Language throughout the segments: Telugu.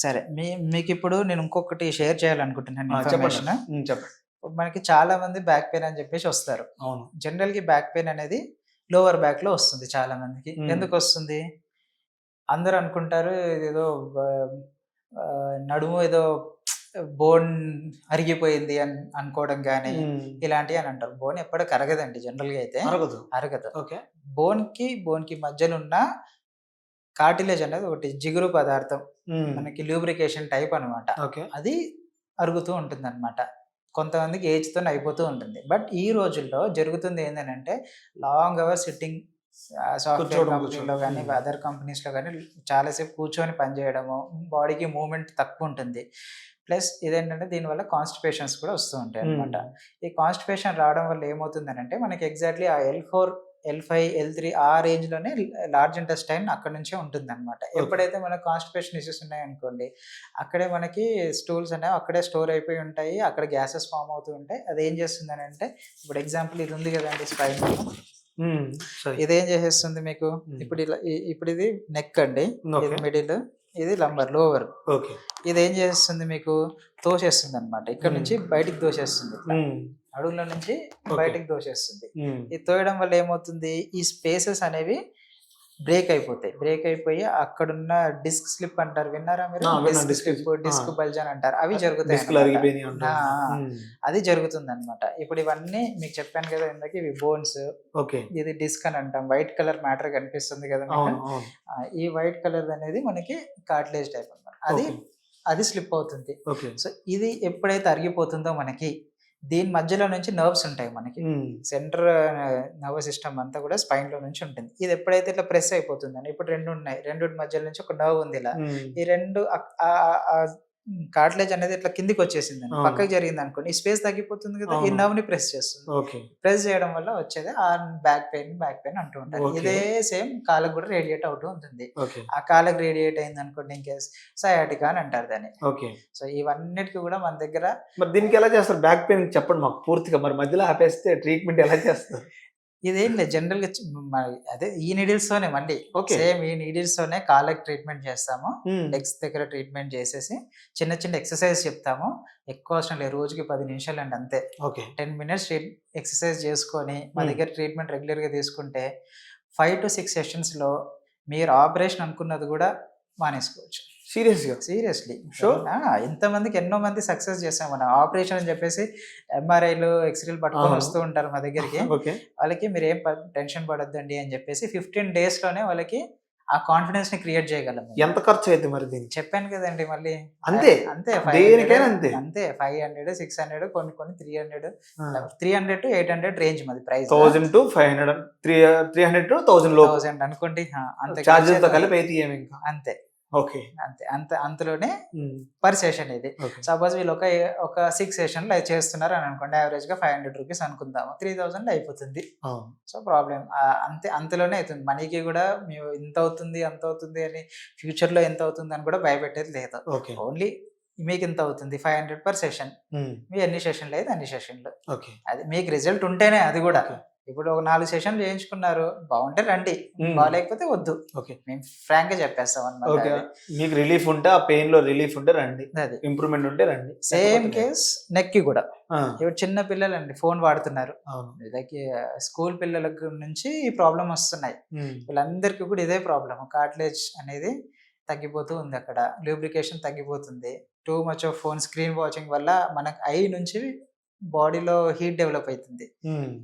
సరే. మీకిప్పుడు నేను ఇంకొకటి షేర్ చేయాలనుకుంటున్నాను చెప్పండి. ఇన్ఫర్మేషన్. చెప్పండి. మనకి చాలా మంది బ్యాక్ పెయిన్ అని చెప్పేసి వస్తారు. అవును. జనరల్‌గా బ్యాక్ పెయిన్ అనేది లోవర్ బ్యాక్‌లో వస్తుంది చాలా మందికి. హ్మ్. ఎందుకొస్తుంది? అందరూ అనుకుంటారు ఇదేదో నడుము ఏదో బోన్ అరిగిపోయింది అనుకోవడం గాని, ఇలాంటివి అని అంటారు. బోన్ ఎప్పటికి అరగదండి జనరల్‌గా అయితే. అరగదు. అరగదు. ఓకే. బోన్‌కి మధ్యనున్న కార్టిలేజ్ అనేది ఒకటి జిగురు పదార్థం. మనకి లూబ్రికేషన్ టైప్ అనమాట. ఓకే. అది అరుగుతూ ఉంటుందనమాట. కొంతమందికి ఏజ్‌తోనే అయిపోతూ ఉంటుంది. బట్ ఈ రోజుల్లో జరుగుతుంది ఏందనంటే లాంగ్ అవర్స్ సిట్టింగ్ సాఫ్ట్‌వేర్ కంపెనీలో గాని, అదర్ కంపెనీస్‌లో గాని చాలా సేపు కూర్చొని పని చేయడము, బాడీకి మూవ్‌మెంట్ తక్కువుంటుంది. ప్లస్ ఇదేంటంటే దీనివల్ల కాన్‌స్టిపేషన్స్ కూడా వస్తూ ఉంటాయన్నమాట. ఈ కాన్‌స్టిపేషన్ రావడం వల్ల ఏమవుతుందనంటే మనకి ఎగ్జాక్ట్‌లీ ఆ L4, L5, L3 ఆ రేంజ్‌లోనే లార్జ్ ఇంటెస్టైన్ అక్కడి నుంచే ఉంటుందన్నమాట. ఎప్పుడైతే మనకు కాన్‌స్టిపేషన్ ఇష్యూస్ ఉన్నాయనుకోండి, అక్కడే మనకి స్టూల్స్ అనేవి అక్కడే స్టోర్ అయిపోయి ఉంటాయి. అక్కడ గ్యాసెస్ ఫార్మ్ అవుతూ ఉంటాయి. అదేం చేస్తుందనంటే ఇప్పుడు ఎగ్జాంపుల్ ఇది ఉంది కదండీ స్పైన్. ఇదేం చేసేస్తుంది మీకు ఇప్పుడు ఇలా ఇప్పుడు ఇది నెక్ అండి. ఇది మిడిల్, ఇది లంబర్ లోవర్. ఓకే. ఇదేం చేస్తుంది మీకు తోసేస్తుందన్నమాట. ఇక్కడ నుంచి బయటికి తోసేస్తుంది. అడుగులో నుంచి బయటికి తోసేస్తుంది. ఇది తోయడం వల్ల ఏమవుతుంది? ఈ స్పేసెస్ అనేవి బ్రేక్ అయిపోయి అక్కడున్న డిస్క్ స్లిప్ అంటారు. విన్నారా మీరు? డిస్క్ బల్జ్ అని అంటారు. అవి జరుగుతాయి. అది జరుగుతుందన్నమాట. ఇప్పుడు ఇవన్నీ మీకు చెప్పాను కదా ఇందాక, ఇవి బోన్స్. ఇది డిస్క్ అని అంటాం. వైట్ కలర్ మ్యాటర్ కనిపిస్తుంది కదా మీకు. ఈ వైట్ కలర్ అనేది మనకి కార్టిలేజ్ టైప్ అన్నమాట. అది స్లిప్ అవుతుంది. సో ఇది ఎప్పుడైతే అరిగిపోతుందో మనకి దీని మధ్యలో నుంచి నర్వ్స్ ఉంటాయి మనకి. సెంటర్ నర్వస్ సిస్టమ్ అంతా కూడా స్పైన్‌లో నుంచి ఉంటుంది. ఇది ఎప్పుడైతే ఇట్లా ప్రెస్ అయిపోతుందని, ఇప్పుడు 2 ఉన్నాయి. 2 మధ్యలో నుంచి ఒక నర్వ్ ఉంది ఇలా. ఈ 2 కార్టిలేజ్ అనేది ఇట్లా కిందకొచ్చేసిందండి. పక్కకి జరిగిందనుకోండి, ఈ స్పేస్ తగ్గిపోతుంది కదా! ఈ నర్వ్‌ని ప్రెస్ చేస్తుంది. ప్రెస్ చేయడం వల్ల వచ్చేదే బ్యాక్ పెయిన్ అంటూ ఉంటారు. ఇదే సేమ్ కాళ్ళకి కూడా రేడియేట్ అవుతూ ఉంటుంది. ఆ కాళ్ళకి రేడియేట్ అయిందనుకోండి ఇన్‌కేస్ సయాటికా అని అంటారు దాన్ని. సో ఇవన్నిటికి కూడా మన దగ్గర మరి దీనికి ఎలా చేస్తారు? బ్యాక్ పెయిన్ చెప్పండి మాకు పూర్తిగా. మరి మధ్యలో ఆపేస్తే ట్రీట్మెంట్ ఎలా చేస్తారు? ఇదేం లేదు జనరల్‌గా అదే ఈ నీడిల్స్‌తోనే మళ్ళీ సేమ్ ఈ నీడిల్స్‌తోనే కాళ్ళకి ట్రీట్మెంట్ చేస్తాము. లెగ్స్ దగ్గర ట్రీట్మెంట్ చేసేసి చిన్న ఎక్సర్‌సైజ్ చెప్తాము. ఎక్కువ అవసరం లేదు. రోజుకి 10 నిమిషాలండి అంతే. 10 మినిట్స్ ఎక్సర్‌సైజ్ చేసుకొని మా దగ్గర ట్రీట్మెంట్ రెగ్యులర్‌గా తీసుకుంటే 5-6 సెషన్స్‌లో మీరు ఆపరేషన్ అనుకున్నది కూడా మానేసుకోవచ్చు. సీరియస్లీ. ఎంతమందికి ఎన్నో మంది సక్సెస్ చేసాం మనం. ఆపరేషన్ అని చెప్పేసి ఎంఆర్ఐలు, ఎక్స్‌రేలు పట్టుకొని వస్తూ ఉంటారు మా దగ్గరికి. వాళ్ళకి మీరేం టెన్షన్ పడొద్దండి అని చెప్పేసి 15 డేస్‌లోనే వాళ్ళకి ఆ కాన్ఫిడెన్స్‌ని క్రియేట్ చేయగలం. ఎంత ఖర్చు అయితే మరి దీనికి? చెప్పాను కదండి మళ్ళీ. అంతే. 500, అంతే 500, 600 కొన్ని 300, 300-800 రేంజ్ మాది ప్రైస్. 1000-500, 300-1000 లోపు. 1000 అనుకోండి. అంతే చార్జెస్‌తో కలిపి అయితే ఏమి ఇంకా. అంతే. అంతలోనే హ్మ్. పర్ సెషన్ ఇది. సపోజ్ వీళ్ళు ఒక 6 సెషన్‌లు చేస్తున్నారు అని అనుకోండి. యావరేజ్‌గా ₹500 అనుకుందాము. 3000 అయిపోతుంది. సో ప్రాబ్లమ్ అంతలోనే అవుతుంది. మనీకి కూడా మేము ఇంత అవుతుంది, అంత అవుతుంది అని ఫ్యూచర్‌లో ఎంత అవుతుంది అని కూడా భయపెట్టేది లేదు. ఓన్లీ మీకు ఇంత అవుతుంది 500 పర్ సెషన్. మీ ఎన్ని సెషన్‌లు అయితే అన్ని సెషన్‌లు. అది మీకు రిజల్ట్ ఉంటేనే అది కూడా. ఇప్పుడు ఒక 4 సెషన్‌లు చేయించుకున్నారు. బాగుంటే రండి. బాలేకపోతే వద్దు. మేము ఫ్రాంక్‌గా చెప్పేస్తాం అన్నమాట. మీకు రిలీఫ్ ఉంటే, ఆ పెయిన్‌లో రిలీఫ్ ఉంటే రండి. అది ఇంప్రూవ్‌మెంట్ ఉంటే రండి. సేమ్ కేస్ నెక్‌కి కూడా. ఇప్పుడు చిన్న పిల్లలండి ఫోన్ వాడుతున్నారు. లైక్ స్కూల్ పిల్లలకు నుంచి ఈ ప్రాబ్లమ్ వస్తున్నాయి. వీళ్ళందరికీ కూడా ఇదే ప్రాబ్లమ్. కార్టిలేజ్ అనేది తగ్గిపోతూ ఉంది అక్కడ. లూబ్రికేషన్ తగ్గిపోతుంది. Too much of phone screen watching వల్ల మనకు ఐ నుంచి బాడీలో హీట్ డెవలప్ అవుతుంది.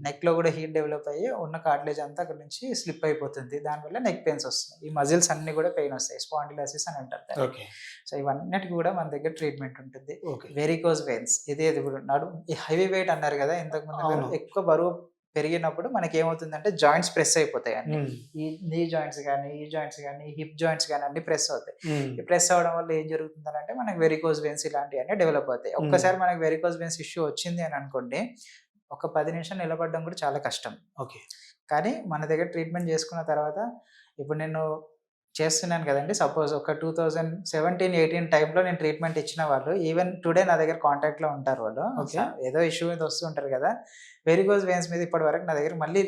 నెక్‌లో కూడా హీట్ డెవలప్ అయ్యి ఉన్న కార్టిలేజ్ అంతా అక్కడి నుంచి స్లిప్ అయిపోతుంది. దానివల్ల నెక్ పెయిన్స్ వస్తున్నాయి. ఈ మజిల్స్ అన్నీ కూడా పెయిన్ వస్తాయి. స్పాండిలోసిస్ అని అంటారు దాన్ని. సో ఇవన్నిటికి కూడా మన దగ్గర ట్రీట్మెంట్ ఉంటుంది. వెరికోజ్ వెయిన్స్ ఇది కూడా హెవీ వెయిట్ అన్నారు కదా ఇంతకు ముందు. ఎక్కువ బరువు పెరిగినప్పుడు మనకి ఏమవుతుందంటే జాయింట్స్ ప్రెస్ అయిపోతాయి అన్ని. ఈ నీ జాయింట్స్ కానీ, ఈ జాయింట్స్ కానీ, హిప్ జాయింట్స్ కానీ అన్ని ప్రెస్ అవుతాయి. ఈ ప్రెస్ అవడం వల్ల ఏం జరుగుతుందంటే మనకి వెరికోజ్ వెయిన్స్ ఇలాంటివన్నీ డెవలప్ అవుతాయి. ఒక్కసారి మనకి వెరికోజ్ వెయిన్స్ ఇష్యూ వచ్చింది అని అనుకోండి, ఒక 10 నిమిషాలు నిలబడడం కూడా చాలా కష్టం. కానీ మన దగ్గర ట్రీట్మెంట్ చేసుకున్న తర్వాత ఇప్పుడు నేను చేస్తున్నాను కదండి. సపోజ్ ఒక 2017-18 టైంలో నేను ట్రీట్మెంట్ ఇచ్చిన వాళ్ళు ఈవెన్ టుడే నా దగ్గర కాంటాక్ట్‌లో ఉంటారు వాళ్ళు. ఏదో ఇష్యూ మీద వస్తూ ఉంటారు కదా. వెరికోజ్ వెయిన్స్ మీద ఇప్పటి వరకు నా దగ్గర మళ్ళీ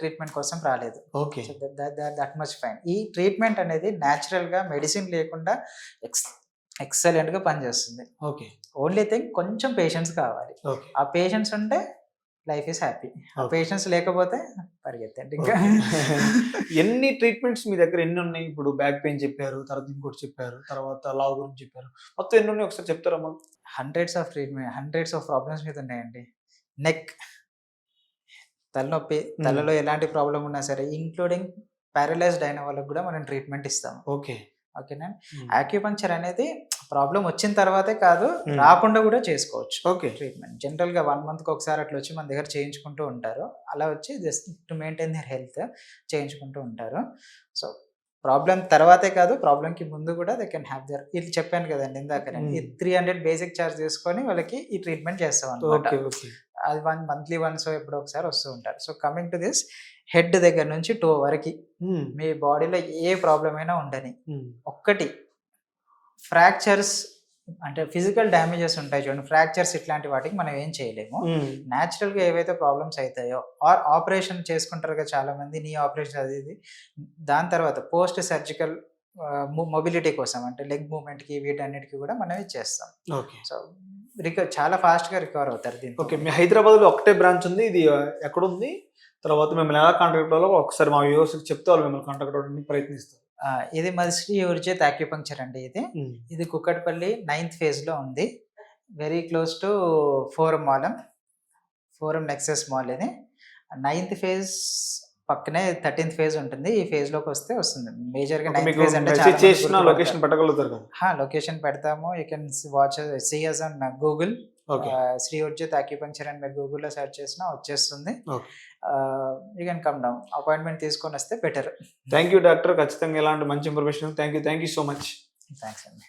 ట్రీట్మెంట్ కోసం రాలేదు. Okay. So that much fine. ఈ ట్రీట్మెంట్ అనేది న్యాచురల్గా మెడిసిన్ లేకుండా ఎక్సలెంట్గా పనిచేస్తుంది. ఓకే. ఓన్లీ థింగ్ కొంచెం పేషెన్స్ కావాలి. ఓకే. ఆ పేషెన్స్ ఉంటే లైఫ్ ఈస్ హ్యాపీ. ఆ Okay. పేషెన్స్ లేకపోతే పరిగెత్తండి ఇంకా. ఎన్ని ట్రీట్మెంట్స్ మీ దగ్గర ఎన్ని ఉన్నాయి? ఇప్పుడు బ్యాక్ పెయిన్ చెప్పారు, తర్వాత ఇంకోటి చెప్పారు, తర్వాత లావ్ గురించి చెప్పారు. మొత్తం ఎన్ని ఉన్నాయి ఒకసారి చెప్తారా మాకు? హండ్రెడ్స్ ఆఫ్ ప్రాబ్లమ్స్ మీద ఉన్నాయండి. నెక్, తలనొప్పి, తలలో ఎలాంటి ప్రాబ్లం ఉన్నా సరే, ఇంక్లూడింగ్ పారలైజ్డ్ అయిన వాళ్ళకి కూడా మనం ట్రీట్మెంట్ ఇస్తాము. ఓకే. ఓకేనా. యాక్యుపంక్చర్ అనేది ప్రాబ్లం వచ్చిన తర్వాతే కాదు, Hmm. రాకుండా కూడా చేసుకోవచ్చు ఓకే. ట్రీట్మెంట్. జనరల్గా 1 monthకి ఒకసారి అట్లా వచ్చి మన దగ్గర చేయించుకుంటూ ఉంటారు. అలా వచ్చి just to maintain their health చేయించుకుంటూ ఉంటారు. సో ప్రాబ్లం తర్వాతే కాదు, ప్రాబ్లంకి ముందు కూడా దే కెన్ హ్యావ్ దర్. ఇది చెప్పాను కదండి ఇందాక, ఈ 300 బేసిక్ ఛార్జ్ తీసుకొని వాళ్ళకి ఈ ట్రీట్మెంట్ చేస్తాం అనమాట. ఓకే. ఓకే. అది మంత్లీ వన్స్ ఎప్పుడో ఒకసారి వస్తూ ఉంటారు. So coming to this, head దగ్గర నుంచి టో వరకు మీ బాడీలో ఏ ప్రాబ్లం అయినా ఉండని, ఒక్కటి ఫ్రాక్చర్స్ అంటే ఫిజికల్ డ్యామేజెస్ ఉంటాయి చూడండి, ఫ్రాక్చర్స్ ఇట్లాంటి వాటికి మనం ఏం చేయలేము. న్యాచురల్గా ఏవైతే ప్రాబ్లమ్స్ అవుతాయో, ఆర్ ఆపరేషన్ చేసుకుంటారు కదా చాలా మంది, నీ ఆపరేషన్ అది ఇది, దాని తర్వాత పోస్ట్ సర్జికల్ మొబిలిటీ కోసం అంటే లెగ్ మూవ్మెంట్కి వీటన్నిటికీ కూడా మనం ఇచ్చేస్తాం. ఓకే. సో చాలా ఫాస్ట్గా రికవర్ అవుతారు దీంతో. ఓకే. మీ హైదరాబాద్లో ఒకటే బ్రాంచ్ ఉంది. ఇది ఎక్కడ ఉంది? తర్వాత మిమ్మల్ని ఎలా కాంటాక్ట్ అవ్వాలో ఒకసారి మా వ్యూవర్స్కి చెప్తే వాళ్ళు మిమ్మల్ని కాంటాక్ట్ అవ్వడానికి ప్రయత్నిస్తారు. ఇది మాది శ్రీ ఉర్జిత్ యాక్యుపంక్చర్ అండి. ఇది కుక్కట్పల్లి 9th phase ఉంది. Very close to forum nexus mall. ఇది 9th phase పక్కనే 13th phase ఉంటుంది. ఈ phase లోకి వస్తుంది. మేజర్గా 9th phase అంటే మెసేజ్ చేసిన లొకేషన్ పెట్టగలుగుతారు కదా? లొకేషన్ పెడతాము. You can watch see us on Google. Okay. Shri Urjit acupuncture అని మీరు గూగుల్లో సెర్చ్ చేసినా వచ్చేస్తుంది. Okay. You can come down, appointment తీసుకొని వస్తే బెటర్. Thank you doctor. ఖచ్చితంగా ఇలాంటి మంచి information. Thank you so much. Thanks అండి.